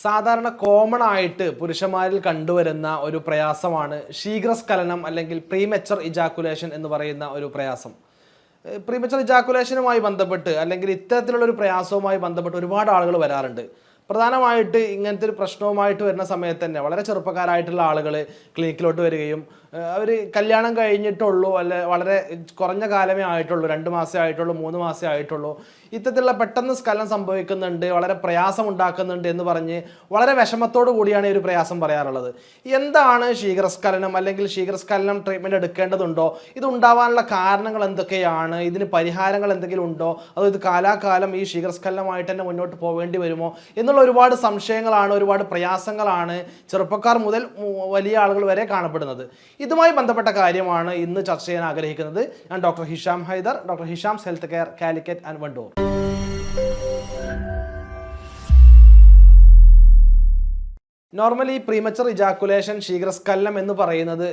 സാധാരണ കോമൺ ആയിട്ട് പുരുഷന്മാരിൽ കണ്ടുവരുന്ന ഒരു പ്രയാസമാണ് ശീഘ്രസ്ഖലനം അല്ലെങ്കിൽ പ്രീമെച്ചർ ഇജാക്കുലേഷൻ എന്ന് പറയുന്ന ഒരു പ്രയാസം. പ്രീമെച്ചർ ഇജാക്കുലേഷനുമായി ബന്ധപ്പെട്ട് അല്ലെങ്കിൽ ഇത്തരത്തിലുള്ള ഒരു പ്രയാസവുമായി ബന്ധപ്പെട്ട് ഒരുപാട് ആളുകൾ വരാറുണ്ട്. പ്രധാനമായിട്ട് ഇങ്ങനത്തെ ഒരു പ്രശ്നവുമായിട്ട് വരുന്ന സമയത്ത് തന്നെ വളരെ ചെറുപ്പക്കാരായിട്ടുള്ള ആളുകൾ ക്ലിനിക്കിലോട്ട് വരികയും അവർ കല്യാണം കഴിഞ്ഞിട്ടുള്ളൂ, അല്ലെ വളരെ കുറഞ്ഞ കാലമേ ആയിട്ടുള്ളൂ, 2 മാസമേ ആയിട്ടുള്ളൂ, 3 മാസമേ ആയിട്ടുള്ളൂ, ഇത്തരത്തിലുള്ള പെട്ടെന്ന് സ്ഖലനം സംഭവിക്കുന്നുണ്ട്, വളരെ പ്രയാസം ഉണ്ടാക്കുന്നുണ്ട് എന്ന് പറഞ്ഞ് വളരെ വിഷമത്തോടു കൂടിയാണ് ഈ ഒരു പ്രയാസം പറയാറുള്ളത്. എന്താണ് ശീഘ്രസ്ഖലനം അല്ലെങ്കിൽ ശീഘ്രസ്ഖലനം ട്രീറ്റ്മെൻറ്റ് എടുക്കേണ്ടതുണ്ടോ, ഇത് ഉണ്ടാവാനുള്ള കാരണങ്ങൾ എന്തൊക്കെയാണ്, ഇതിന് പരിഹാരങ്ങൾ എന്തെങ്കിലും ഉണ്ടോ, അതോ ഇത് കാലാകാലം ഈ ശീഘ്രസ്ഖലനമായിട്ട് തന്നെ മുന്നോട്ട് പോവേണ്ടി വരുമോ എന്നുള്ള ഒരുപാട് സംശയങ്ങളാണ്, ഒരുപാട് പ്രയാസങ്ങളാണ് ചെറുപ്പക്കാർ മുതൽ വലിയ ആളുകൾ വരെ കാണപ്പെടുന്നത്. ഇതുമായി ബന്ധപ്പെട്ട കാര്യമാണ് ഇന്ന് ചർച്ച ചെയ്യാൻ ആഗ്രഹിക്കുന്നത്. ഞാൻ doctor Hisham Haider, doctor Hisham's health care, Calicut and Wandoor. Normally premature ejaculation ശീഘ്രസ്ഖലനം എന്ന് പറയുന്നത്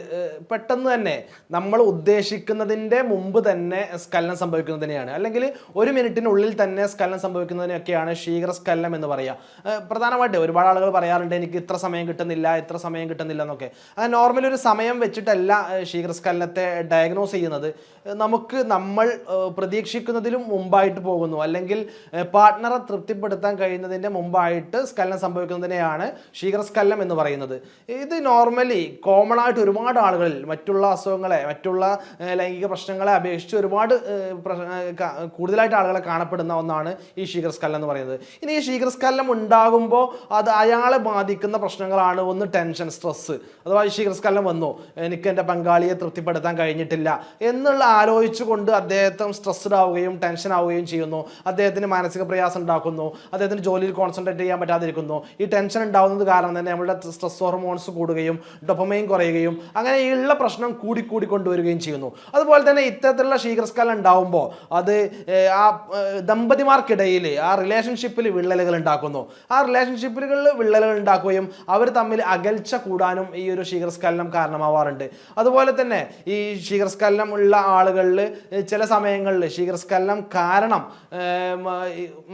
പെട്ടെന്ന് തന്നെ നമ്മൾ ഉദ്ദേശിക്കുന്നതിൻ്റെ മുമ്പ് തന്നെ സ്ഖലനം സംഭവിക്കുന്നതിനെയാണ്, അല്ലെങ്കിൽ 1 മിനിറ്റിനുള്ളിൽ തന്നെ സ്ഖലനം സംഭവിക്കുന്നതിനൊക്കെയാണ് ശീഘ്രസ്ഖലനം എന്ന് പറയുക. പ്രധാനമായിട്ട് ഒരുപാട് ആളുകൾ പറയാറുണ്ട് എനിക്ക് ഇത്ര സമയം കിട്ടുന്നില്ല എന്നൊക്കെ. അത് നോർമലി ഒരു സമയം വെച്ചിട്ടല്ല ശീഘ്രസ്ഖലനത്തെ ഡയഗ്നോസ് ചെയ്യുന്നത്. നമ്മൾ പ്രതീക്ഷിക്കുന്നതിലും മുമ്പായിട്ട് പോകുന്നു, അല്ലെങ്കിൽ പാർട്ട്ണറെ തൃപ്തിപ്പെടുത്താൻ കഴിയുന്നതിൻ്റെ മുമ്പായിട്ട് സ്ഖലനം സംഭവിക്കുന്നതിനെയാണ് ശീഘ്രസ്ഖലനം എന്ന് പറയുന്നത്. ഇത് നോർമലി കോമൺ ആയിട്ട് ഒരുപാട് ആളുകളിൽ മറ്റുള്ള അസുഖങ്ങളെ, മറ്റുള്ള ലൈംഗിക പ്രശ്നങ്ങളെ അപേക്ഷിച്ച് ഒരുപാട് കൂടുതലായിട്ട് ആളുകളെ കാണപ്പെടുന്ന ഒന്നാണ് ഈ ശീഘ്രസ്ഖലനം എന്ന് പറയുന്നത്. ഇനി ഈ ശീഘ്രസ്ഖലനം ഉണ്ടാകുമ്പോൾ അത് അയാളെ ബാധിക്കുന്ന പ്രശ്നങ്ങളാണ്. ഒന്ന് ടെൻഷൻ, സ്ട്രെസ്സ്, അഥവാ ഈ ശീഘ്രസ്ഖലനം വന്നു, എനിക്ക് എൻ്റെ പങ്കാളിയെ തൃപ്തിപ്പെടുത്താൻ കഴിഞ്ഞിട്ടില്ല എന്നുള്ള ആലോചിച്ചുകൊണ്ട് അദ്ദേഹത്തെ സ്ട്രെസ്ഡ് ആവുകയും ടെൻഷൻ ആവുകയും ചെയ്യുന്നു. അദ്ദേഹത്തിന് മാനസിക പ്രയാസം ഉണ്ടാക്കുന്നു, അദ്ദേഹത്തിന് ജോലിയിൽ കോൺസെൻട്രേറ്റ് ചെയ്യാൻ പറ്റാതിരിക്കുന്നു. ഈ ടെൻഷൻ ഉണ്ടാകുന്നത് കാരണം തന്നെ നമ്മുടെ സ്ട്രെസ് ഹോർമോൺസ് കൂടുകയും ഡോപ്പമൈൻ കുറയുകയും അങ്ങനെയുള്ള പ്രശ്നം കൂടി കൊണ്ടുവരികയും ചെയ്യുന്നു. അതുപോലെ തന്നെ ഇത്തരത്തിലുള്ള ശീഘ്രസ്ഖലനം ഉണ്ടാകുമ്പോൾ അത് ആ ദമ്പതിമാർക്കിടയിൽ ആ റിലേഷൻഷിപ്പിൽ വിള്ളലുകൾ ഉണ്ടാക്കുന്നു. ആ റിലേഷൻഷിപ്പുകളിൽ വിള്ളലുകൾ ഉണ്ടാക്കുകയും അവർ തമ്മിൽ അകൽച്ച കൂടാനും ഈ ഒരു ശീഘ്രസ്ഖലനം കാരണമാവാറുണ്ട്. അതുപോലെ തന്നെ ഈ ശീഘ്രസ്ഖലനം ഉള്ള ആളുകളിൽ ചില സമയങ്ങളിൽ ശീഘ്രസ്ഖലനം കാരണം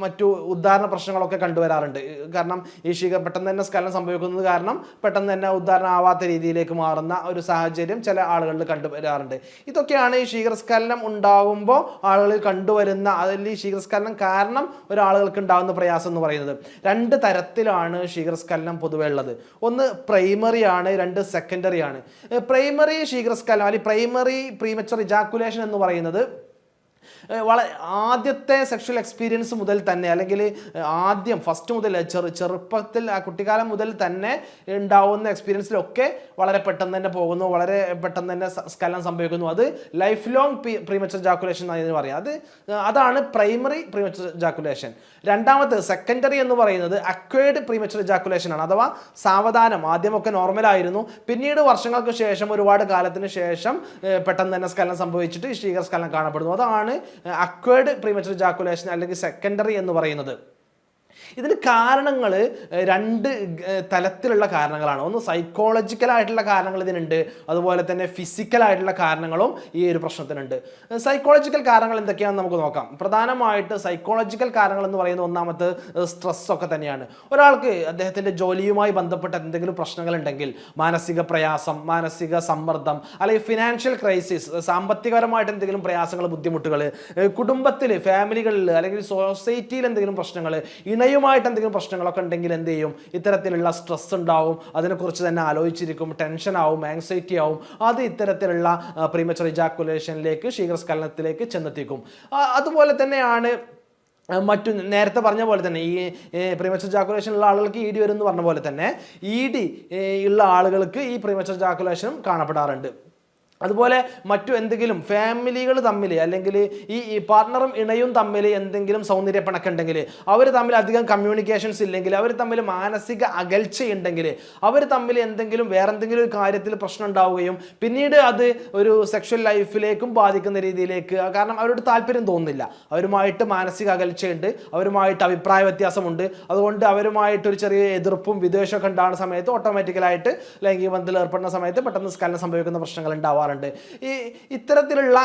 മറ്റു ഉദാഹരണ പ്രശ്നങ്ങളൊക്കെ കണ്ടുവരാറുണ്ട്. കാരണം ഈ പെട്ടെന്ന് തന്നെ സ്ഖലനം സംഭവിക്കുന്നത് കാരണം പെട്ടെന്ന് തന്നെ ഉദാഹരണം ആവാത്ത രീതിയിലേക്ക് മാറുന്ന ഒരു സാഹചര്യം ചില ആളുകളിൽ കണ്ടുവരാറുണ്ട്. ഇതൊക്കെയാണ് ഈ ശീഘ്രസ്ഖലനം ഉണ്ടാകുമ്പോൾ ആളുകളിൽ കണ്ടുവരുന്ന, അതിൽ ഈ ശീഘ്രസ്ഖലനം കാരണം ഒരാളുകൾക്ക് ഉണ്ടാകുന്ന പ്രയാസം എന്ന് പറയുന്നത്. 2 തരത്തിലാണ് ശീഘ്രസ്ഖലനം പൊതുവെ ഉള്ളത്. ഒന്ന് പ്രൈമറി ആണ്, 2 സെക്കൻഡറി ആണ്. പ്രൈമറി ശീഘ്രസ്ഖലനം അല്ലെങ്കിൽ പ്രൈമറി പ്രീമച്ചർ ഇജാക്കുലേഷൻ എന്ന് പറയുന്നത് ആദ്യത്തെ സെക്ഷൽ എക്സ്പീരിയൻസ് മുതൽ തന്നെ, അല്ലെങ്കിൽ ഫസ്റ്റ് മുതൽ ചെറുപ്പത്തിൽ ആ കുട്ടിക്കാലം മുതൽ തന്നെ ഉണ്ടാവുന്ന എക്സ്പീരിയൻസിലൊക്കെ വളരെ പെട്ടെന്ന് തന്നെ പോകുന്നു, വളരെ പെട്ടെന്ന് തന്നെ സ്ഖലനം സംഭവിക്കുന്നു. അത് ലൈഫ് ലോങ് പ്രീമച്ചർ ഇജാക്കുലേഷൻ എന്ന് പറയാം. അതാണ് പ്രൈമറി പ്രീമച്ചർ ഇജാക്കുലേഷൻ. രണ്ടാമത്തെ സെക്കൻഡറി എന്ന് പറയുന്നത് അക്വയർഡ് പ്രീമച്ചർ ഇജാക്കുലേഷൻ ആണ്. അഥവാ സാവധാനം, ആദ്യമൊക്കെ നോർമലായിരുന്നു, പിന്നീട് വർഷങ്ങൾക്ക് ശേഷം, ഒരുപാട് കാലത്തിന് ശേഷം പെട്ടെന്ന് തന്നെ സ്ഖലനം സംഭവിച്ചിട്ട് ശീഘ്രസ്ഖലനം കാണപ്പെടുന്നു. അതാണ് അക്വയർഡ് പ്രീമച്ചർ ഇജാക്കുലേഷൻ അല്ലെങ്കിൽ സെക്കൻഡറി എന്ന് പറയുന്നത്. ഇതിന് കാരണങ്ങൾ 2 തലത്തിലുള്ള കാരണങ്ങളാണ്. ഒന്ന് സൈക്കോളജിക്കൽ ആയിട്ടുള്ള കാരണങ്ങൾ ഇതിനുണ്ട്, അതുപോലെ തന്നെ ഫിസിക്കൽ ആയിട്ടുള്ള കാരണങ്ങളും ഈ ഒരു പ്രശ്നത്തിനുണ്ട്. സൈക്കോളജിക്കൽ കാരണങ്ങൾ എന്തൊക്കെയാണെന്ന് നമുക്ക് നോക്കാം. പ്രധാനമായിട്ട് സൈക്കോളജിക്കൽ കാരണങ്ങൾ എന്ന് പറയുന്നത് ഒന്നാമത്തെ സ്ട്രെസ് ഒക്കെ തന്നെയാണ്. ഒരാൾക്ക് അദ്ദേഹത്തിൻ്റെ ജോലിയുമായി ബന്ധപ്പെട്ട എന്തെങ്കിലും പ്രശ്നങ്ങൾ ഉണ്ടെങ്കിൽ, മാനസിക പ്രയാസം, മാനസിക സമ്മർദ്ദം, അല്ലെങ്കിൽ ഫിനാൻഷ്യൽ ക്രൈസിസ്, സാമ്പത്തികപരമായിട്ട് എന്തെങ്കിലും പ്രയാസങ്ങൾ, ബുദ്ധിമുട്ടുകൾ, കുടുംബത്തിൽ, ഫാമിലികളിൽ അല്ലെങ്കിൽ സൊസൈറ്റിയിൽ എന്തെങ്കിലും പ്രശ്നങ്ങൾ, ഇണയുമായിട്ട് എന്തെങ്കിലും പ്രശ്നങ്ങളൊക്കെ ഉണ്ടെങ്കിൽ എന്ത് ചെയ്യും, ഇത്തരത്തിലുള്ള സ്ട്രെസ് ഉണ്ടാവും, അതിനെക്കുറിച്ച് തന്നെ ആലോചിച്ചിരിക്കും, ടെൻഷൻ ആവും, ആങ്സൈറ്റി ആവും. അത് ഇത്തരത്തിലുള്ള പ്രീമച്ചർ ഇജാക്കുലേഷനിലേക്ക്, ശീഘ്രസ്ഖലനത്തിലേക്ക് ചെന്നെത്തിക്കും. അതുപോലെ തന്നെയാണ് മറ്റു നേരത്തെ പറഞ്ഞ പോലെ തന്നെ ഈ പ്രീമച്ചർ ഇജാക്കുലേഷൻ ഉള്ള ആളുകൾക്ക് ഇ ഡി വരും എന്ന് പറഞ്ഞ പോലെ തന്നെ ഇ ഡി ഉള്ള ആളുകൾക്ക് ഈ പ്രീമച്ചർ ഇജാക്കുലേഷനും കാണപ്പെടാറുണ്ട്. അതുപോലെ മറ്റു എന്തെങ്കിലും ഫാമിലികൾ തമ്മിൽ, അല്ലെങ്കിൽ ഈ പാർട്ട്ണറും ഇണയും തമ്മിൽ എന്തെങ്കിലും സൗന്ദര്യപ്പിണക്കുണ്ടെങ്കിൽ, അവർ തമ്മിൽ അധികം കമ്മ്യൂണിക്കേഷൻസ് ഇല്ലെങ്കിൽ, അവർ തമ്മിൽ മാനസിക അകൽച്ചയുണ്ടെങ്കിൽ, അവർ തമ്മിൽ വേറെ എന്തെങ്കിലും ഒരു കാര്യത്തിൽ പ്രശ്നം ഉണ്ടാവുകയും പിന്നീട് അത് ഒരു സെക്ഷൽ ലൈഫിലേക്കും ബാധിക്കുന്ന രീതിയിലേക്ക്, കാരണം അവരോട് താല്പര്യം തോന്നുന്നില്ല, അവരുമായിട്ട് മാനസിക അകൽച്ചയുണ്ട്, അവരുമായിട്ട് അഭിപ്രായ വ്യത്യാസമുണ്ട്, അതുകൊണ്ട് അവരുമായിട്ടൊരു ചെറിയ എതിർപ്പും വിദ്വേഷമൊക്കെ ഉണ്ടാകുന്ന സമയത്ത് ഓട്ടോമാറ്റിക്കലായിട്ട് ലൈംഗിക ബന്ധത്തിൽ ഏർപ്പെടുന്ന സമയത്ത് പെട്ടെന്ന് സ്ഖലനം സംഭവിക്കുന്ന പ്രശ്നങ്ങൾ ഉണ്ടാവാറുണ്ട്. കാണപ്പെടാറുണ്ട്. ഇത്തരത്തിലുള്ള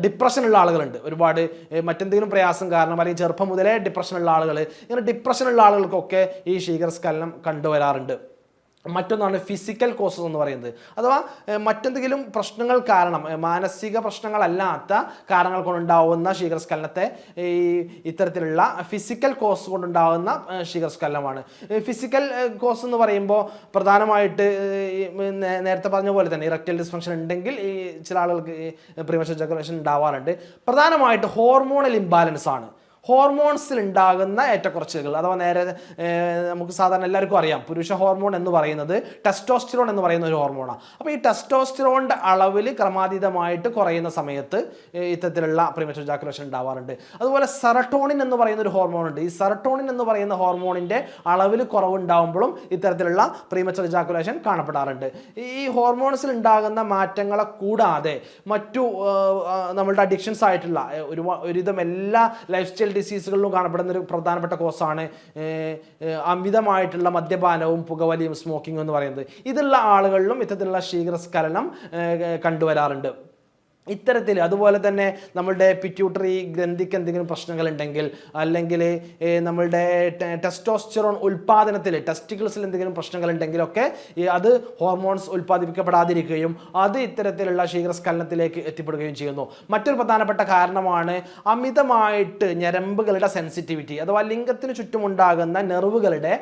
ഡിപ്രഷനുള്ള ആളുകളുണ്ട് ഒരുപാട്, മറ്റെന്തെങ്കിലും പ്രയാസം കാരണം അല്ലെങ്കിൽ ചെറുപ്പം മുതലേ ഡിപ്രഷനുള്ള ആളുകൾ, ഇങ്ങനെ ഡിപ്രഷനുള്ള ആളുകൾക്കൊക്കെ ഈ ശീഘ്രസ്ഖലനം കണ്ടുവരാറുണ്ട്. മറ്റൊന്നാണ് ഫിസിക്കൽ കോസസ് എന്ന് പറയുന്നത്. അഥവാ മറ്റെന്തെങ്കിലും പ്രശ്നങ്ങൾ കാരണം, മാനസിക പ്രശ്നങ്ങളല്ലാത്ത കാരണങ്ങൾ കൊണ്ടുണ്ടാവുന്ന ശീഘ്രസ്ഖലനത്തെ ഇത്തരത്തിലുള്ള ഫിസിക്കൽ കോസ് കൊണ്ടുണ്ടാകുന്ന ശീഘ്രസ്ഖലനമാണ്. ഫിസിക്കൽ കോസ് എന്ന് പറയുമ്പോൾ പ്രധാനമായിട്ട് നേരത്തെ പറഞ്ഞ പോലെ തന്നെ ഇറക്ടൈൽ ഡിസ്ഫങ്ഷൻ ഉണ്ടെങ്കിൽ ഈ ചില ആളുകൾക്ക് പ്രീമച്വർ എജാക്കുലേഷൻ ഉണ്ടാവാറുണ്ട്. പ്രധാനമായിട്ട് ഹോർമോണൽ ഇംബാലൻസ് ആണ്. ഹോർമോൺസിൽ ഉണ്ടാകുന്ന ഏറ്റക്കുറച്ചിലുകൾ, അഥവാ നേരെ നമുക്ക് സാധാരണ എല്ലാവർക്കും അറിയാം, പുരുഷ ഹോർമോൺ എന്ന് പറയുന്നത് ടെസ്റ്റോസ്റ്റിറോൺ എന്ന് പറയുന്ന ഒരു ഹോർമോണാണ്. അപ്പോൾ ഈ ടെസ്റ്റോസ്റ്റിറോണിൻ്റെ അളവിൽ ക്രമാതീതമായിട്ട് കുറയുന്ന സമയത്ത് ഇത്തരത്തിലുള്ള പ്രീമച്വർ എജാക്കുലേഷൻ ഉണ്ടാവാറുണ്ട്. അതുപോലെ സെറട്ടോണിൻ എന്ന് പറയുന്ന ഒരു ഹോർമോൺ ഉണ്ട്. ഈ സെറട്ടോണിൻ എന്ന് പറയുന്ന ഹോർമോണിൻ്റെ അളവിൽ കുറവുണ്ടാകുമ്പോഴും ഇത്തരത്തിലുള്ള പ്രീമച്വർ എജാക്കുലേഷൻ കാണപ്പെടാറുണ്ട്. ഈ ഹോർമോൺസിൽ ഉണ്ടാകുന്ന മാറ്റങ്ങളെ കൂടാതെ മറ്റു നമ്മളുടെ അഡിക്ഷൻസ് ആയിട്ടുള്ള ഒരുവിധം എല്ലാ ലൈഫ് സ്റ്റൈൽ ഡിസീസുകളിലും കാണപ്പെടുന്ന ഒരു പ്രധാനപ്പെട്ട കോസാണ് അമിതമായിട്ടുള്ള മദ്യപാനവും പുകവലിയും സ്മോക്കിംഗ് എന്ന് പറയുന്നത്. ഇതുള്ള ആളുകളിലും ഇത്തരത്തിലുള്ള ശീഘ്രസ്ഖലനം കണ്ടുവരാറുണ്ട്. ഇത്തരത്തിൽ അതുപോലെ തന്നെ നമ്മളുടെ പിറ്റ്യൂട്ടറി ഗ്രന്ഥിക്ക് എന്തെങ്കിലും പ്രശ്നങ്ങളുണ്ടെങ്കിൽ, അല്ലെങ്കിൽ നമ്മളുടെ ടെസ്റ്റോസ്റ്റിറോൺ ഉൽപ്പാദനത്തിൽ ടെസ്റ്റിക്കിൾസിൽ എന്തെങ്കിലും പ്രശ്നങ്ങളുണ്ടെങ്കിലൊക്കെ അത് ഹോർമോൺസ് ഉൽപ്പാദിപ്പിക്കപ്പെടാതിരിക്കുകയും അത് ഇത്തരത്തിലുള്ള ശീഘ്രസ്ഖലനത്തിലേക്ക് എത്തിപ്പെടുകയും ചെയ്യുന്നു. മറ്റൊരു പ്രധാനപ്പെട്ട കാരണമാണ് അമിതമായിട്ട് ഞരമ്പുകളുടെ സെൻസിറ്റിവിറ്റി, അഥവാ ലിംഗത്തിന് ചുറ്റുമുണ്ടാകുന്ന നെർവുകളുടെ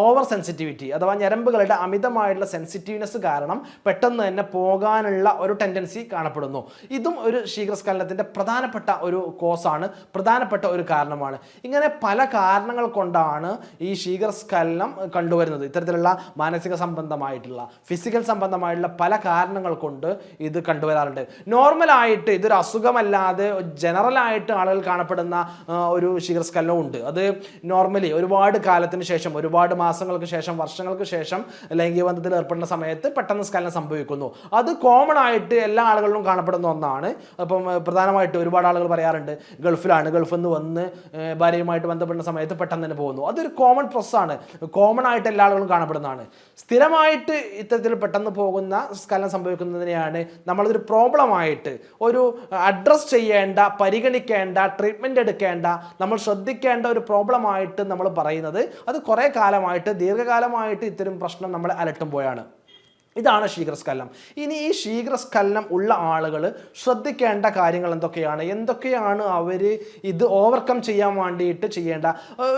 ഓവർ സെൻസിറ്റിവിറ്റി, അഥവാ ഞരമ്പുകളുടെ അമിതമായിട്ടുള്ള സെൻസിറ്റീവ്നെസ് കാരണം പെട്ടെന്ന് തന്നെ പോകാനുള്ള ഒരു ടെൻഡൻസി കാണപ്പെടുന്നു. ഇതും ഒരു ശീഘ്രസ്ഖലനത്തിന്റെ പ്രധാനപ്പെട്ട ഒരു കോസാണ്, പ്രധാനപ്പെട്ട ഒരു കാരണമാണ്. ഇങ്ങനെ പല കാരണങ്ങൾ കൊണ്ടാണ് ഈ ശീഘ്രസ്ഖലനം കണ്ടുവരുന്നത്. ഇത്തരത്തിലുള്ള മാനസിക സംബന്ധമായിട്ടുള്ള, ഫിസിക്കൽ സംബന്ധമായിട്ടുള്ള പല കാരണങ്ങൾ കൊണ്ട് ഇത് കണ്ടുവരാറുണ്ട്. നോർമലായിട്ട് ഇതൊരു അസുഖമല്ലാതെ ജനറലായിട്ട് ആളുകൾ കാണപ്പെടുന്ന ഒരു ശീഘ്രസ്ഖലനവും ഉണ്ട്. അത് നോർമലി ഒരുപാട് കാലത്തിന് ശേഷം, ഒരുപാട് മാസങ്ങൾക്ക് ശേഷം, വർഷങ്ങൾക്ക് ശേഷം ലൈംഗിക ബന്ധത്തിൽ ഏർപ്പെടുന്ന സമയത്ത് പെട്ടെന്ന് സ്ഖലനം സംഭവിക്കുന്നു. അത് കോമൺ ആയിട്ട് എല്ലാ ആളുകളിലും കാണപ്പെടുന്ന ഒന്നാണ്. അപ്പം പ്രധാനമായിട്ട് ഒരുപാട് ആളുകൾ പറയാറുണ്ട് ഗൾഫിലാണ്, ഗൾഫിൽ നിന്ന് വന്ന് ഭാര്യയുമായിട്ട് ബന്ധപ്പെടുന്ന സമയത്ത് പെട്ടെന്ന് തന്നെ പോകുന്നു. അതൊരു കോമൺ പ്രോസസ്സാണ്, കോമൺ ആയിട്ട് എല്ലാ ആളുകളും കാണപ്പെടുന്നതാണ്. സ്ഥിരമായിട്ട് ഇത്തരത്തിൽ പെട്ടെന്ന് പോകുന്ന സ്ഖലനം സംഭവിക്കുന്നതിനെയാണ് നമ്മളതൊരു പ്രോബ്ലമായിട്ട്, ഒരു അഡ്രസ് ചെയ്യേണ്ട, പരിഗണിക്കേണ്ട, ട്രീറ്റ്മെൻറ്റ് എടുക്കേണ്ട, നമ്മൾ ശ്രദ്ധിക്കേണ്ട ഒരു പ്രോബ്ലമായിട്ട് നമ്മൾ പറയുന്നത്. അത് കുറേ കാലമായിട്ട്, ദീർഘകാലമായിട്ട് ഇത്തരം പ്രശ്നം നമ്മളെ അലട്ടുമ്പോഴാണ്. ഇതാണ് ശീഘ്രസ്ഖലനം. ഇനി ഈ ശീഘ്രസ്ഖലനം ഉള്ള ആളുകൾ ശ്രദ്ധിക്കേണ്ട കാര്യങ്ങൾ എന്തൊക്കെയാണ് അവർ ഇത് ഓവർകം ചെയ്യാൻ വേണ്ടിയിട്ട് ചെയ്യേണ്ട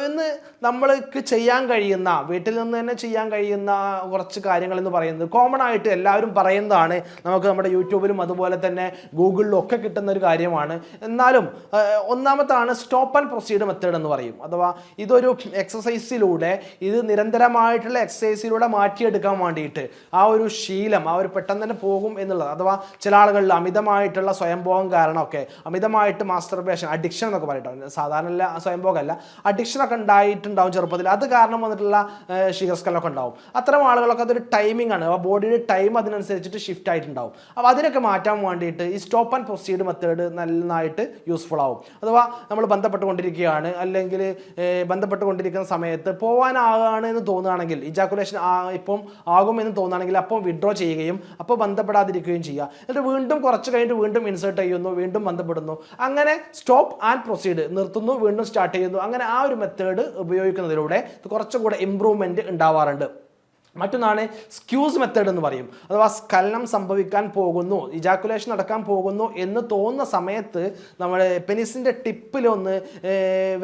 എന്ന് നമ്മൾക്ക് ചെയ്യാൻ കഴിയുന്ന, വീട്ടിൽ നിന്ന് തന്നെ ചെയ്യാൻ കഴിയുന്ന കുറച്ച് കാര്യങ്ങൾ എന്ന് പറയുന്നത് കോമൺ ആയിട്ട് എല്ലാവരും പറയുന്നതാണ്. നമുക്ക് നമ്മുടെ യൂട്യൂബിലും അതുപോലെ തന്നെ ഗൂഗിളിലും ഒക്കെ കിട്ടുന്ന ഒരു കാര്യമാണ്. എന്നാലും ഒന്നാമത്താണ് സ്റ്റോപ്പ് ആൻഡ് പ്രൊസീഡ് മെത്തേഡ് എന്ന് പറയും. അഥവാ ഇതൊരു എക്സസൈസിലൂടെ, ഇത് നിരന്തരമായിട്ടുള്ള എക്സസൈസിലൂടെ മാറ്റിയെടുക്കാൻ വേണ്ടിയിട്ട് ആ ഒരു ശീലം, ആ ഒരു പെട്ടെന്ന് തന്നെ പോകും എന്നുള്ളത്. അഥവാ ചില ആളുകളിൽ അമിതമായിട്ടുള്ള സ്വയംഭോഗം കാരണമൊക്കെ, അമിതമായിട്ട് മാസ്റ്റർബേഷൻ, അഡിക്ഷൻ എന്നൊക്കെ പറയട്ടോ, സാധാരണ സ്വയംഭോഗമല്ല, അഡിക്ഷനൊക്കെ ഉണ്ടായിട്ടുണ്ടാവും ചെറുപ്പത്തിൽ. അത് കാരണം വന്നിട്ടുള്ള ശീഘ്രസ്ഖലനമൊക്കെ ഉണ്ടാവും. അത്തരം ആളുകളൊക്കെ അതൊരു ടൈമിംഗ് ആണ്, ആ ബോഡിയുടെ ടൈം അതിനനുസരിച്ചിട്ട് ഷിഫ്റ്റ് ആയിട്ടുണ്ടാവും. അപ്പോൾ അതിനൊക്കെ മാറ്റാൻ വേണ്ടിയിട്ട് ഈ സ്റ്റോപ്പ് ആൻഡ് പ്രൊസീഡ് മെത്തേഡ് നന്നായിട്ട് യൂസ്ഫുൾ ആവും. അഥവാ നമ്മൾ ബന്ധപ്പെട്ടുകൊണ്ടിരിക്കുകയാണ്, അല്ലെങ്കിൽ ബന്ധപ്പെട്ടുകൊണ്ടിരിക്കുന്ന സമയത്ത് പോകാനാകാണ് എന്ന് തോന്നുകയാണെങ്കിൽ, ഇജാക്കുലേഷൻ ഇപ്പം ആകും എന്ന് തോന്നുകയാണെങ്കിൽ അപ്പം വിഡ്രോ ചെയ്യുകയും അപ്പോൾ ബന്ധപ്പെടാതിരിക്കുകയും ചെയ്യുക. എന്നിട്ട് വീണ്ടും കുറച്ച് കഴിഞ്ഞിട്ട് വീണ്ടും ഇൻസേർട്ട് ചെയ്യുന്നു, വീണ്ടും ബന്ധപ്പെടുന്നു. അങ്ങനെ സ്റ്റോപ്പ് ആൻഡ് പ്രൊസീഡ്, നിർത്തുന്നു, വീണ്ടും സ്റ്റാർട്ട് ചെയ്യുന്നു. അങ്ങനെ ആ ഒരു മെത്തേഡ് ഉപയോഗിക്കുന്നതിലൂടെ കുറച്ചുകൂടെ ഇമ്പ്രൂവ്മെൻറ്റ് ഉണ്ടാവാറുണ്ട്. മറ്റൊന്നാണ് സ്ക്യൂസ് മെത്തേഡ് എന്ന് പറയും. അഥവാ സ്ഖലനം സംഭവിക്കാൻ പോകുന്നു, ഇജാക്കുലേഷൻ നടക്കാൻ പോകുന്നു എന്ന് തോന്നുന്ന സമയത്ത് നമ്മൾ പെനിസിൻ്റെ ടിപ്പിലൊന്ന്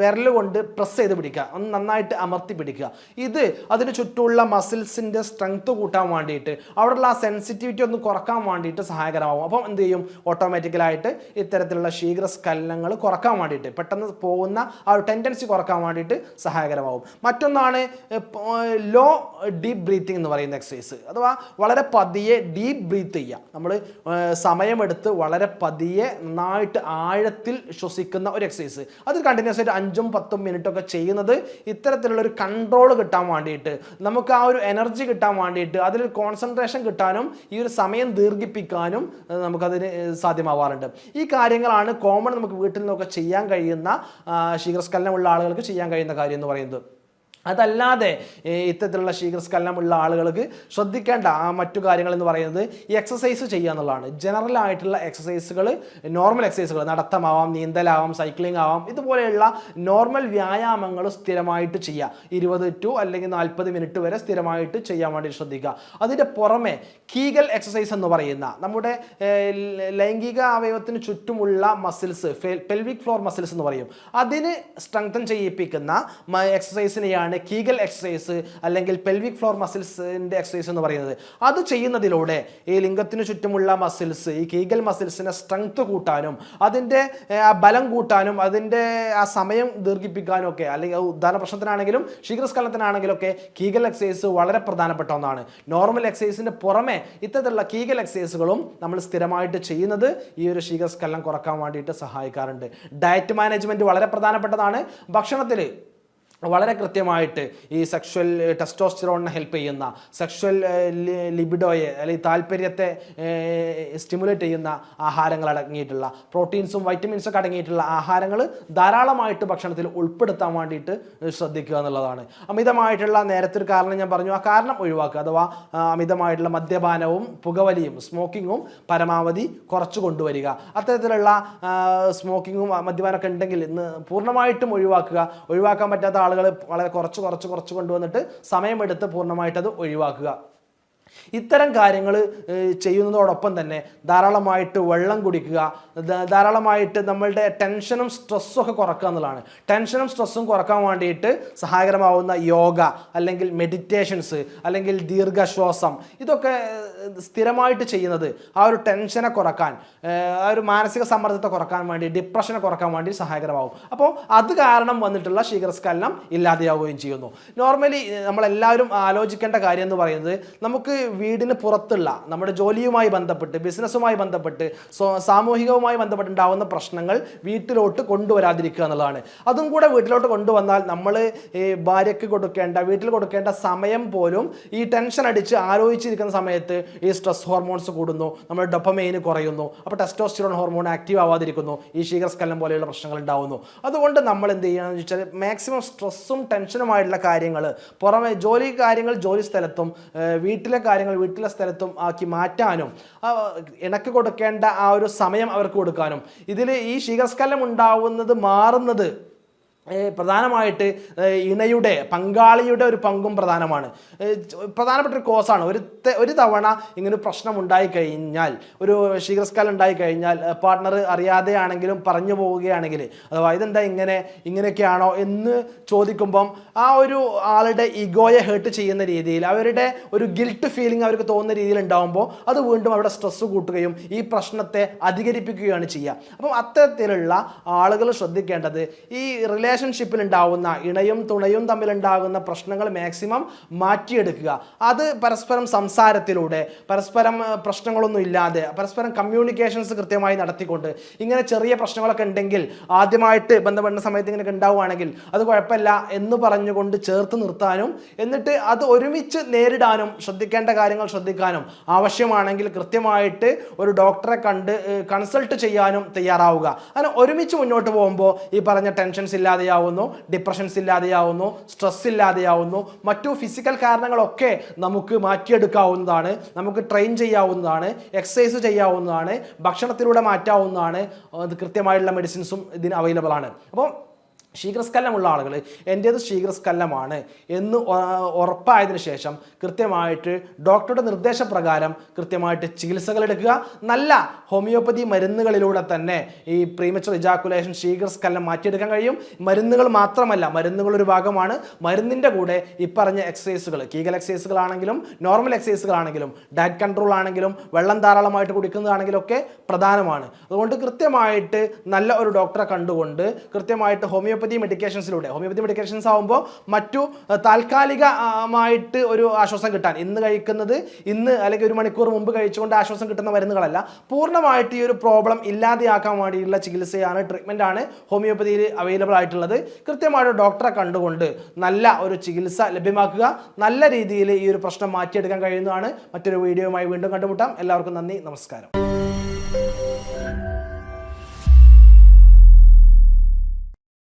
വിരൽ കൊണ്ട് പ്രസ് ചെയ്ത് പിടിക്കുക, ഒന്ന് നന്നായിട്ട് അമർത്തി പിടിക്കുക. ഇത് അതിന് ചുറ്റുമുള്ള മസിൽസിൻ്റെ സ്ട്രെങ്ത് കൂട്ടാൻ വേണ്ടിയിട്ട്, അവിടെയുള്ള ആ സെൻസിറ്റിവിറ്റി ഒന്ന് കുറക്കാൻ വേണ്ടിയിട്ട് സഹായകരമാകും. അപ്പം എന്ത് ചെയ്യും, ഓട്ടോമാറ്റിക്കലായിട്ട് ഇത്തരത്തിലുള്ള ശീഘ്രസ്ഖലനങ്ങൾ കുറക്കാൻ വേണ്ടിയിട്ട്, പെട്ടെന്ന് പോകുന്ന ആ ഒരു ടെൻഡൻസി കുറക്കാൻ വേണ്ടിയിട്ട് സഹായകരമാകും. മറ്റൊന്നാണ് ലോ ഡീപ്പ് ബ്രീത്തിങ് എന്ന് പറയുന്ന എക്സസൈസ്. അഥവാ വളരെ പതിയെ ഡീപ്പ് ബ്രീത്ത് ചെയ്യുക. നമ്മൾ സമയമെടുത്ത് വളരെ പതിയെ നന്നായിട്ട് ആഴത്തിൽ ശ്വസിക്കുന്ന ഒരു എക്സസൈസ്. അത് കണ്ടിന്യൂസ് ആയിട്ട് 5-10 മിനിറ്റൊക്കെ ചെയ്യുന്നത് ഇത്തരത്തിലുള്ള ഒരു കൺട്രോൾ കിട്ടാൻ വേണ്ടിയിട്ട്, നമുക്ക് ആ ഒരു എനർജി കിട്ടാൻ വേണ്ടിയിട്ട്, അതിലൊരു കോൺസെൻട്രേഷൻ കിട്ടാനും ഈ ഒരു സമയം ദീർഘിപ്പിക്കാനും നമുക്കതിന് സാധ്യമാവാറുണ്ട്. ഈ കാര്യങ്ങളാണ് കോമൺ നമുക്ക് വീട്ടിൽ നിന്നൊക്കെ ചെയ്യാൻ കഴിയുന്ന, ശീഘ്രസ്ഖലനമുള്ള ആളുകൾക്ക് ചെയ്യാൻ കഴിയുന്ന കാര്യം എന്ന് പറയുന്നത്. അതല്ലാതെ ഇത്തരത്തിലുള്ള ശീഘ്രസ്ഖലനമുള്ള ആളുകൾക്ക് ശ്രദ്ധിക്കേണ്ട മറ്റു കാര്യങ്ങൾ എന്ന് പറയുന്നത് ഈ എക്സസൈസ് ചെയ്യുക എന്നുള്ളതാണ്. ജനറൽ ആയിട്ടുള്ള എക്സസൈസുകൾ, നോർമൽ എക്സസൈസുകൾ, നടത്തമാവാം, നീന്തലാവാം, സൈക്ലിംഗ് ആവാം, ഇതുപോലെയുള്ള നോർമൽ വ്യായാമങ്ങൾ സ്ഥിരമായിട്ട് ചെയ്യുക. 20 to അല്ലെങ്കിൽ 40 മിനിറ്റ് വരെ സ്ഥിരമായിട്ട് ചെയ്യാൻ വേണ്ടി ശ്രദ്ധിക്കുക. അതിൻ്റെ പുറമെ കീഗൽ എക്സസൈസ് എന്ന് പറയുന്ന നമ്മുടെ ലൈംഗിക അവയവത്തിന് ചുറ്റുമുള്ള മസിൽസ്, പെൽവിക് ഫ്ലോർ മസിൽസ് എന്ന് പറയും, അതിന് സ്ട്രെങ്തൻ ചെയ്യിപ്പിക്കുന്ന എക്സസൈസിനെയാണ് കീഗൽ എക്സസൈസ് അല്ലെങ്കിൽ പെൽവിക് ഫ്ലോർ മസിൽസിന്റെ എക്സസൈസ് എന്ന് പറയുന്നത്. അത് ചെയ്യുന്നതിലൂടെ ഈ ലിംഗത്തിന് ചുറ്റുമുള്ള മസിൽസ്, ഈ കീഗൽ മസിൽസിനെ സ്ട്രെങ്ത് കൂട്ടാനും അതിൻ്റെ ബലം കൂട്ടാനും അതിൻ്റെ ആ സമയം ദീർഘിപ്പിക്കാനും ഒക്കെ, അല്ലെങ്കിൽ ഉദാഹരണ പ്രശ്നത്തിനാണെങ്കിലും ശീഘ്രസ്ഖലനത്തിനാണെങ്കിലും ഒക്കെ കീഗൽ എക്സസൈസ് വളരെ പ്രധാനപ്പെട്ട ഒന്നാണ്. നോർമൽ എക്സസൈസിന്റെ പുറമെ ഇത്തരത്തിലുള്ള കീഗൽ എക്സസൈസുകളും നമ്മൾ സ്ഥിരമായിട്ട് ചെയ്യുന്നത് ഈ ഒരു ശീഘ്രസ്ഖലനം കുറക്കാൻ വേണ്ടിയിട്ട് സഹായിക്കാറുണ്ട്. ഡയറ്റ് മാനേജ്മെന്റ് വളരെ പ്രധാനപ്പെട്ടതാണ്. ഭക്ഷണത്തിൽ വളരെ കൃത്യമായിട്ട് ഈ സെക്ഷൽ ടെസ്റ്റോസ്റ്ററോണിനെ ഹെൽപ്പ് ചെയ്യുന്ന, സെക്ഷൽ ലിബിഡോയെ അല്ലെങ്കിൽ താല്പര്യത്തെ സ്റ്റിമുലേറ്റ് ചെയ്യുന്ന ആഹാരങ്ങൾ അടങ്ങിയിട്ടുള്ള, പ്രോട്ടീൻസും വൈറ്റമിൻസും ഒക്കെ അടങ്ങിയിട്ടുള്ള ആഹാരങ്ങൾ ധാരാളമായിട്ട് ഭക്ഷണത്തിൽ ഉൾപ്പെടുത്താൻ വേണ്ടിയിട്ട് ശ്രദ്ധിക്കുക എന്നുള്ളതാണ്. അമിതമായിട്ടുള്ള, നേരത്തെ ഒരു കാരണം ഞാൻ പറഞ്ഞു, ആ കാരണം ഒഴിവാക്കുക. അഥവാ അമിതമായിട്ടുള്ള മദ്യപാനവും പുകവലിയും സ്മോക്കിങ്ങും പരമാവധി കുറച്ച് കൊണ്ടുവരിക. അത്തരത്തിലുള്ള സ്മോക്കിങ്ങും മദ്യപാനമൊക്കെ ഉണ്ടെങ്കിൽ ഇന്ന് പൂർണ്ണമായിട്ടും ഒഴിവാക്കാൻ പറ്റാത്ത ആളുകൾ വളരെ കുറച്ച് കൊണ്ടുവന്നിട്ട് സമയമെടുത്ത് പൂർണ്ണമായിട്ട് അത് ഒഴിവാക്കുക. ഇത്തരം കാര്യങ്ങൾ ചെയ്യുന്നതോടൊപ്പം തന്നെ ധാരാളമായിട്ട് വെള്ളം കുടിക്കുക, ധാരാളമായിട്ട് നമ്മളുടെ ടെൻഷനും സ്ട്രെസ്സും ഒക്കെ കുറക്കുക എന്നുള്ളതാണ്. ടെൻഷനും സ്ട്രെസ്സും കുറക്കാൻ വേണ്ടിയിട്ട് സഹായകരമാവുന്ന യോഗ അല്ലെങ്കിൽ മെഡിറ്റേഷൻസ് അല്ലെങ്കിൽ ദീർഘശ്വാസം, ഇതൊക്കെ സ്ഥിരമായിട്ട് ചെയ്യുന്നത് ആ ഒരു ടെൻഷനെ കുറക്കാൻ, ആ ഒരു മാനസിക സമ്മർദ്ദത്തെ കുറക്കാൻ വേണ്ടി, ഡിപ്രഷനെ കുറക്കാൻ വേണ്ടി സഹായകരമാവും. അപ്പോൾ അത് കാരണം വന്നിട്ടുള്ള ശീഘ്രസ്ഖലനം ഇല്ലാതെയാവുകയും ചെയ്യുന്നു. നോർമലി നമ്മളെല്ലാവരും ആലോചിക്കേണ്ട കാര്യം എന്ന് പറയുന്നത്, നമുക്ക് വീടിന് പുറത്തുള്ള നമ്മുടെ ജോലിയുമായി ബന്ധപ്പെട്ട്, ബിസിനസ്സുമായി ബന്ധപ്പെട്ട്, സാമൂഹികവുമായി ബന്ധപ്പെട്ടുണ്ടാവുന്ന പ്രശ്നങ്ങൾ വീട്ടിലോട്ട് കൊണ്ടുവരാതിരിക്കുക എന്നുള്ളതാണ്. അതും കൂടെ വീട്ടിലോട്ട് കൊണ്ടുവന്നാൽ നമ്മൾ ഭാര്യയ്ക്ക് വീട്ടിൽ കൊടുക്കേണ്ട സമയം പോലും ഈ ടെൻഷൻ അടിച്ച് ആലോചിച്ചിരിക്കുന്ന സമയത്ത് ഈ സ്ട്രെസ് ഹോർമോൺസ് കൂടുന്നു, നമ്മുടെ ഡോപ്പമൈൻ കുറയുന്നു, അപ്പോൾ ടെസ്റ്റോസ്റ്റിറോൺ ഹോർമോൺ ആക്റ്റീവ് ആവാതിരിക്കുന്നു, ഈ ശീഘ്രസ്ഖലനം പോലെയുള്ള പ്രശ്നങ്ങൾ ഉണ്ടാവുന്നു. അതുകൊണ്ട് നമ്മൾ എന്ത് ചെയ്യണമെന്ന് വെച്ചാൽ മാക്സിമം സ്ട്രെസ്സും ടെൻഷനുമായിട്ടുള്ള കാര്യങ്ങൾ പുറമെ ജോലി സ്ഥലത്തും വീട്ടിലെ സ്ഥലത്തും ആക്കി മാറ്റാനും ഇണക്ക് കൊടുക്കേണ്ട ആ ഒരു സമയം അവർക്ക് കൊടുക്കാനും, ഇതിൽ ഈ ശീഘ്രസ്ഖലനം ഉണ്ടാവുന്നത് മാറുന്നത് പ്രധാനമായിട്ട് പങ്കാളിയുടെ ഒരു പങ്കും പ്രധാനമാണ്. പ്രധാനപ്പെട്ട ഒരു കോസാണ്. ഒരു തവണ ഇങ്ങനെ പ്രശ്നം ഉണ്ടായിക്കഴിഞ്ഞാൽ, ഒരു ശീഘ്രസ്ഖലനം ഉണ്ടായിക്കഴിഞ്ഞാൽ പാർട്ട്ണർ അറിയാതെയാണെങ്കിലും പറഞ്ഞു പോവുകയാണെങ്കിൽ, അഥവാ ഇതെന്താ ഇങ്ങനെയൊക്കെയാണോ എന്ന് ചോദിക്കുമ്പം ആ ഒരു ആളുടെ ഈഗോയെ ഹേർട്ട് ചെയ്യുന്ന രീതിയിൽ, അവരുടെ ഒരു ഗിൽട്ട് ഫീലിംഗ് അവർക്ക് തോന്നുന്ന രീതിയിൽ ഉണ്ടാകുമ്പോൾ അത് വീണ്ടും അവിടെ സ്ട്രെസ് കൂട്ടുകയും ഈ പ്രശ്നത്തെ അധികരിപ്പിക്കുകയാണ് ചെയ്യുക. അപ്പം അത്തരത്തിലുള്ള ആളുകൾ ശ്രദ്ധിക്കേണ്ടത്, ഈ റിലേഷൻഷിപ്പിൽ ഉണ്ടാവുന്ന ഇണയും തുണയും തമ്മിലുണ്ടാകുന്ന പ്രശ്നങ്ങൾ മാക്സിമം മാറ്റിയെടുക്കുക. അത് പരസ്പരം സംസാരത്തിലൂടെ, പരസ്പരം പ്രശ്നങ്ങളൊന്നും ഇല്ലാതെ, പരസ്പരം കമ്മ്യൂണിക്കേഷൻസ് കൃത്യമായി നടത്തിക്കൊണ്ട്, ഇങ്ങനെ ചെറിയ പ്രശ്നങ്ങളൊക്കെ ഉണ്ടെങ്കിൽ ആദ്യമായിട്ട് ബന്ധപ്പെടുന്ന സമയത്ത് ഇങ്ങനെയൊക്കെ ഉണ്ടാവുകയാണെങ്കിൽ അത് കുഴപ്പമില്ല എന്ന് പറഞ്ഞുകൊണ്ട് ചേർത്ത് നിർത്താനും, എന്നിട്ട് അത് ഒരുമിച്ച് നേരിടാനും, ശ്രദ്ധിക്കേണ്ട കാര്യങ്ങൾ ശ്രദ്ധിക്കാനും, ആവശ്യമാണെങ്കിൽ കൃത്യമായിട്ട് ഒരു ഡോക്ടറെ കൺസൾട്ട് ചെയ്യാനും തയ്യാറാവുക. അങ്ങനെ ഒരുമിച്ച് മുന്നോട്ട് പോകുമ്പോൾ ഈ പറഞ്ഞ ടെൻഷൻസ് ഇല്ലാതെയാവുന്നു, ഡിപ്രഷൻസ് ഇല്ലാതെയാവുന്നു, സ്ട്രെസ് ഇല്ലാതെയാവുന്നു, മറ്റു ഫിസിക്കൽ കാരണങ്ങളൊക്കെ നമുക്ക് മാറ്റിയെടുക്കാവുന്നതാണ്, നമുക്ക് ട്രെയിൻ ചെയ്യാവുന്നതാണ്, എക്സസൈസ് ചെയ്യാവുന്നതാണ്, ഭക്ഷണത്തിലൂടെ മാറ്റാവുന്നതാണ്, കൃത്യമായിട്ടുള്ള മെഡിസിൻസും ഇതിന് അവൈലബിൾ ആണ്. അപ്പോൾ ശീഘ്രസ്ഖലനമുള്ള ആളുകൾ എൻ്റേത് ശീഘ്രസ്ഖലനമാണ് എന്ന് ഉറപ്പായതിനു ശേഷം കൃത്യമായിട്ട് ഡോക്ടറുടെ നിർദ്ദേശപ്രകാരം കൃത്യമായിട്ട് ചികിത്സകൾ എടുക്കുക. നല്ല ഹോമിയോപ്പതി മരുന്നുകളിലൂടെ തന്നെ ഈ പ്രീമച്ചുർ ഇജാക്കുലേഷൻ, ശീഘ്രസ്ഖലനം മാറ്റിയെടുക്കാൻ കഴിയും. മരുന്നുകൾ മാത്രമല്ല, മരുന്നുകൾ ഒരു ഭാഗമാണ്. മരുന്നിൻ്റെ കൂടെ ഈ പറഞ്ഞ എക്സസൈസുകൾ, കീഗൽ എക്സസൈസുകളാണെങ്കിലും നോർമൽ എക്സസൈസുകളാണെങ്കിലും ഡയറ്റ് കൺട്രോൾ ആണെങ്കിലും വെള്ളം ധാരാളമായിട്ട് കുടിക്കുന്നതാണെങ്കിലും ഒക്കെ പ്രധാനമാണ്. അതുകൊണ്ട് കൃത്യമായിട്ട് നല്ല ഒരു ഡോക്ടറെ കണ്ടുകൊണ്ട് കൃത്യമായിട്ട് ഹോമിയോപ്പതി മെഡിക്കേഷൻസ് ആവുമ്പോൾ മറ്റു താൽക്കാലികമായിട്ട് ഒരു ആശ്വാസം കിട്ടാൻ, ഇന്ന് അല്ലെങ്കിൽ ഒരു മണിക്കൂർ മുമ്പ് കഴിച്ചുകൊണ്ട് ആശ്വാസം കിട്ടുന്ന മരുന്നുകളല്ല, പൂർണ്ണമായിട്ട് ഈ ഒരു പ്രോബ്ലം ഇല്ലാതെയാക്കാൻ വേണ്ടിയുള്ള ചികിത്സയാണ്, ട്രീറ്റ്മെൻ്റ് ആണ് ഹോമിയോപ്പതിയിൽ അവൈലബിൾ ആയിട്ടുള്ളത്. കൃത്യമായിട്ട് ഡോക്ടറെ കണ്ടുകൊണ്ട് നല്ല ഒരു ചികിത്സ ലഭ്യമാക്കുക. നല്ല രീതിയിൽ ഈ ഒരു പ്രശ്നം മാറ്റിയെടുക്കാൻ കഴിയുന്നതാണ്. മറ്റൊരു വീഡിയോയുമായി വീണ്ടും കണ്ടുമുട്ടാം. എല്ലാവർക്കും നന്ദി, നമസ്കാരം.